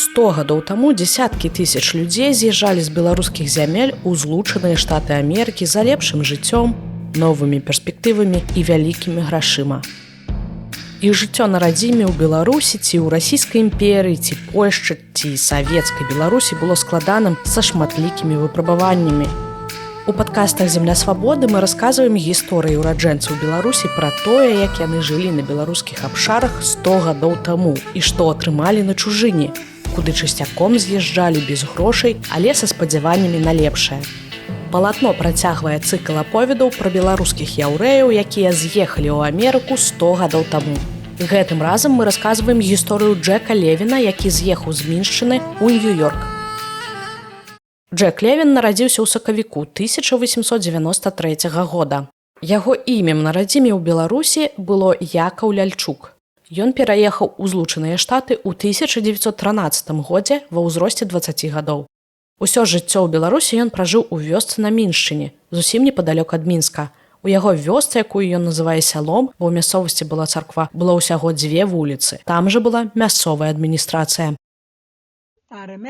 100 гадоў таму дзесяткі тысяч людзей з'язджалі з беларускіх зямель у злучаныя штаты Амерыкі за лепшым жыццём, новымі перспектывамі і вялікімі грашыма. Іх жыццё на радзіме ў Беларусі ці ў расійскай імперыі, ці Польшчы, ці савецкай Беларусі было складаным са шматлікімі выпрабаваннямі. У падкастах «Земля свабоды» мы расказваем гісторыі ўраджэнцаў Беларусі пра тое, як яны жылі на беларускіх абшарах 100 гадоў таму і што атрымалі на чужыне, куды часцяком з'язджалі без грошай, але са спадзяваннямі на лепшае. Палатно працягвае цыкл аповедаў пра беларускіх яўрэяў, якія з'ехалі ў Амерыку 100 гадоў таму. Гэтым разам мы расказваем гісторыю Джека Левіна, які з'ехаў з Міншчыны ў Нью-Йорк. Джек Левін нарадзіўся ў сакавіку 1893 года. Яго імем на радзіме ў Беларусі было Якаў Ляльчук. Ён пераехаў у Злучаныя Штаты ў 1913 годзе ва ўзросце 20 гадоў. Усё жыццё ў Беларусі ён пражыў у вёсцы на Міншчыне, зусім непадалёк ад Мінска. У яго вёсцы, якую ён называе сялом, бо ў мясцовасці была царква, было ўсяго 2 вуліцы. Там жа была мясцовая адміністрацыя.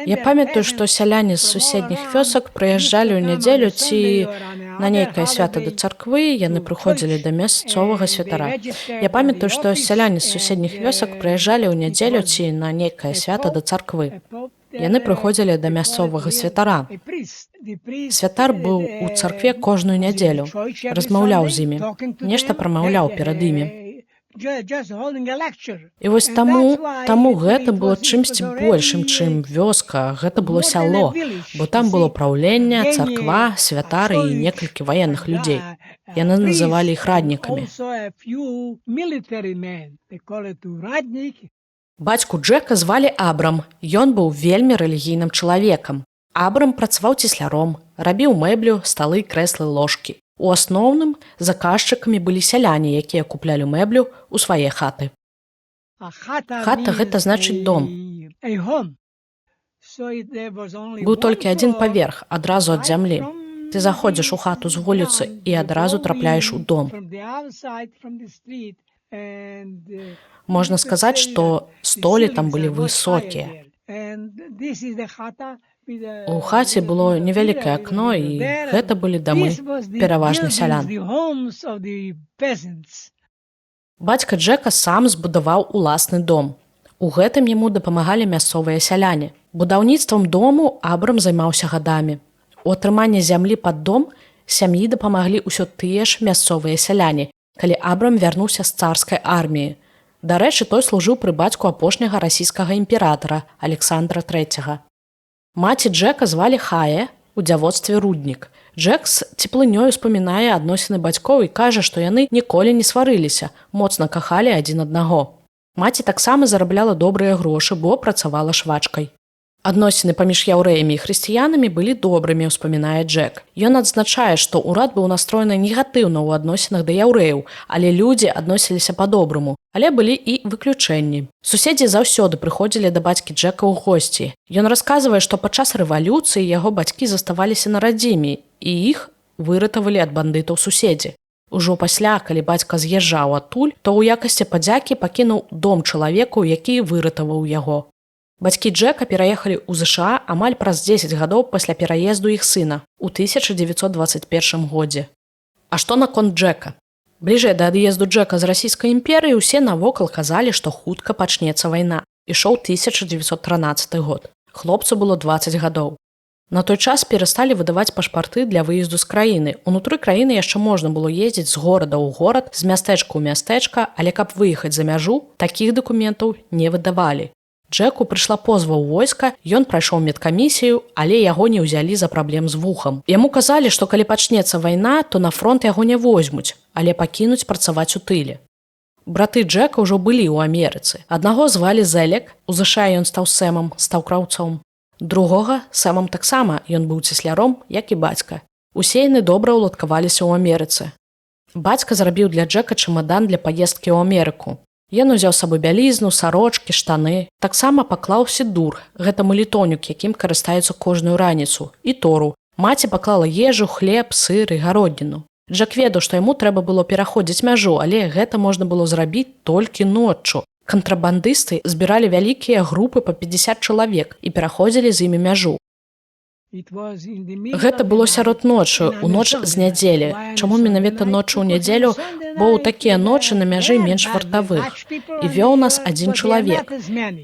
Я памятаю, што сяляне з суседніх вёсак прыязджалі ў нядзелю ці на нейкае свята да царквы, яны прыходзілі да мясцовага святара. Я памятаю, што сяляне з суседніх вёсак прыязджалі ў нядзелю ці на нейкае свята да царквы. Яны прыходзілі да мясцовага святара. Святар быў у царкве кожную нядзелю, размаўляў з імі, нешта прамаўляў перад імі. І вось таму гэта было чымсьці большым, чым вёска, гэта было сяло, бо там было праўленне, царква, святары і некалькі ваенных людзей. Яны называлі іх раднікамі. Бацьку Джека звалі Абрам, ён быў вельмі рэлігійным чалавекам. Абрам працаваў цесляром, рабіў мэблю, сталы, крэслы, ложкі. У асноўным заказчыкамі былі сяляне, якія куплялі мэблю ў свае хаты. Хата – гэта значыць дом. Быў толькі адзін паверх, адразу ад зямлі. Ты заходзіш у хату з вуліцы і адразу трапляеш у дом. Можна сказаць, што столі там былі высокія. У хаце было невялікае акно, і гэта былі дамы, пераважна сялян. Бацька Джека сам збудаваў уласны дом. У гэтым яму дапамагалі мясцовыя сяляне. Будаўніцтвам дому Абрам займаўся гадамі. У атрыманні зямлі пад дом сям'і дапамаглі ўсё тыя ж мясцовыя сяляне, калі Абрам вярнуўся з царскай арміі. Дарэчы, той служыў пры бацьку апошняга расійскага імператара Александра III. Маці Джека звалі Хая, у дзявоцтве Руднік. Джек з цеплынёй успамінае адносіны бацькоў і кажа, што яны ніколі не сварыліся, моцна кахалі адзін аднаго. Маці таксама зарабляла добрыя грошы, бо працавала швачкай. Адносіны паміж яўрэямі і хрысціянамі былі добрымі, успамінае Джек. Ён адзначае, што ўрад быў настроены негатыўна ў адносінах да яўрэяў, але людзі адносіліся па-добраму. Але былі і выключэнні. Суседзі заўсёды прыходзілі да бацькі Джека ў госці. Ён расказвае, што падчас рэвалюцыі яго бацькі заставаліся на радзіме, і іх выратавалі ад бандытаў суседзі. Ужо пасля, калі бацька з'язджаў адтуль, то ў якасці падзякі пакінуў дом чалавеку, які выратаваў яго. Бацькі Джека пераехалі ў ЗША амаль праз 10 гадоў пасля пераезду іх сына ў 1921 годзе. А што наконт Джека? Бліжэй да ад'езду Джека з расійскай імперыі ўсе навокал казалі, што хутка пачнецца вайна. Ішоў 1913 год. Хлопцу было 20 гадоў. На той час перасталі выдаваць пашпарты для выезду з краіны. Унутры краіны яшчэ можна было ездзіць з горада ў горад, з мястэчка ў мястэчка, але каб выехаць за мяжу, такіх дакументаў не выдавалі. Джеку прыйшла позва ў войска, ён прайшоў медкамісію, але яго не ўзялі за праблем з вухам. Яму казалі, што калі пачнецца вайна, то на фронт яго не возьмуць, але пакінуць працаваць у тыле. Браты Джека ўжо былі ў Амерыцы. Аднаго звалі Зэлек, у ЗША ён стаў Сэмам, стаў краўцом. Другога Сэмам таксама, ён быў цесляром, як і бацька. Усе яны добра ўладкаваліся ў Амерыцы. Бацька зрабіў для Джека чамадан для паездкі ў Амерыку. Ён узяў з сабой бялізну, сарочкі, штаны. Таксама паклаў сідур, гэта малітонюк, якім карыстаюцца кожную раніцу, і тору. Маці паклала ежу, хлеб, сыр і гародніну. Джек ведаў, што яму трэба было пераходзіць мяжу, але гэта можна было зрабіць толькі ноччу, Кантрабандысты збіралі вялікія групы па 50 чалавек і пераходзілі з імі мяжу. Гэта было сярод ночы, у ноч з нядзелі. Чаму менавіта ночы ў нядзелю? Бо ў такія ночы на мяжы менш вартавых. І вёў нас адзін чалавек.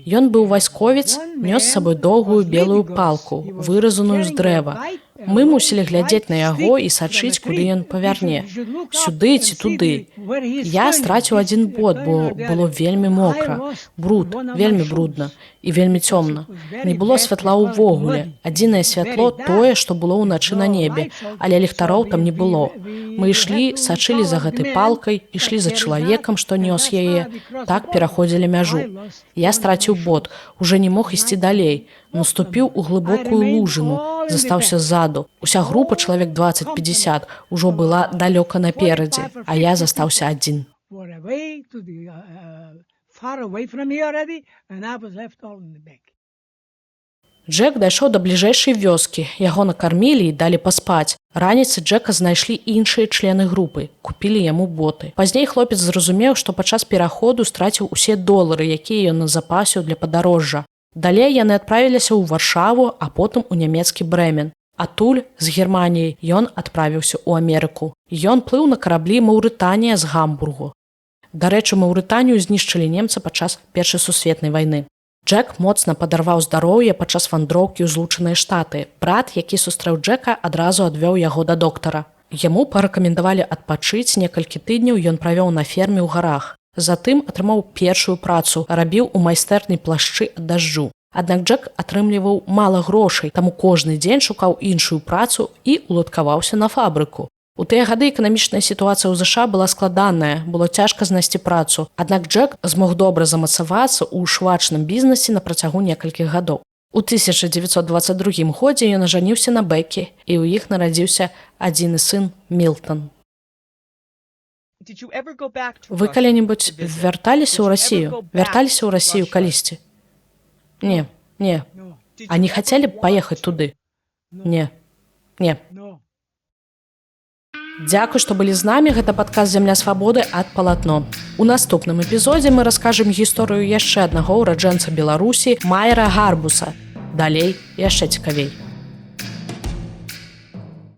Ён быў вайсковец, нёс з сабой доўгую белую палку, выразаную з дрэва. Мы мусілі глядзець на яго і сачыць, куды ён павярне. Сюды ці туды. Я страціў адзін бот, бо было вельмі мокра. Бруд, вельмі брудна і вельмі цёмна. Не было святла ўвогуле. Адзінае святло тое, што было ўначы на небе, але ліхтароў там не было. Мы ішлі, сачылі за гэтай палкай, ішлі за чалавекам, што нёс яе. Так пераходзілі мяжу. Я страціў бот, уже не мог ісці далей. Наступіў у глыбокую лужыну, застаўся ззаду. Уся група, чалавек 20-50, ужо была далёка наперадзе, а я застаўся адзін. Джек дайшоў да бліжэйшай вёскі, яго накармілі і далі паспаць. Раніцай Джека знайшлі іншыя члены групы, купілі яму боты. Пазней хлопец зразумеў, што падчас пераходу страціў усе долары, якія ён назапасіў для падарожжа. Далей яны адправіліся ў Варшаву, а потым у нямецкі Брэмін. Адтуль, з Германіі, ён адправіўся ў Амерыку. Ён плыў на караблі «Маўрытанія» з Гамбургу. Дарэчы, Маўрытанію знішчылі немцы падчас Першай сусветнай вайны. Джек моцна падарваў здароўе падчас вандроўкі ў Злучаныя Штаты. Брат, які сустрэў Джека, адразу адвёў яго да доктара. Яму парэкамендавалі адпачыць, некалькі тыдняў ён правёў на ферме ў гарах. Затым атрымаў першую працу, рабіў у майстэрні плашчы ад дажджу. Аднак Джек атрымліваў мала грошай, таму кожны дзень шукаў іншую працу і уладкаваўся на фабрыку. У тыя гады эканамічная сітуацыя ў ЗША была складаная, было цяжка знайсці працу. Аднак Джек змог добра замацавацца ў швачным бізнесе на працягу некалькіх гадоў. У 1922 годзе ён ажаніўся на Бэкі, і ў іх нарадзіўся адзіны сын Мілтан. Вы калі-небудзь вярталіся ў Расію? Вярталіся ў Расію калісьці? Не. А не хацелі б паехаць туды? Не. Дзякуй, што былі з намі. Гэта падкаст «Зямля свабоды» ад Палатно. У наступным эпізодзе мы раскажам гісторыю яшчэ аднаго ўраджэнца Беларусі Майера Гарбуса. Далей яшчэ цікавей.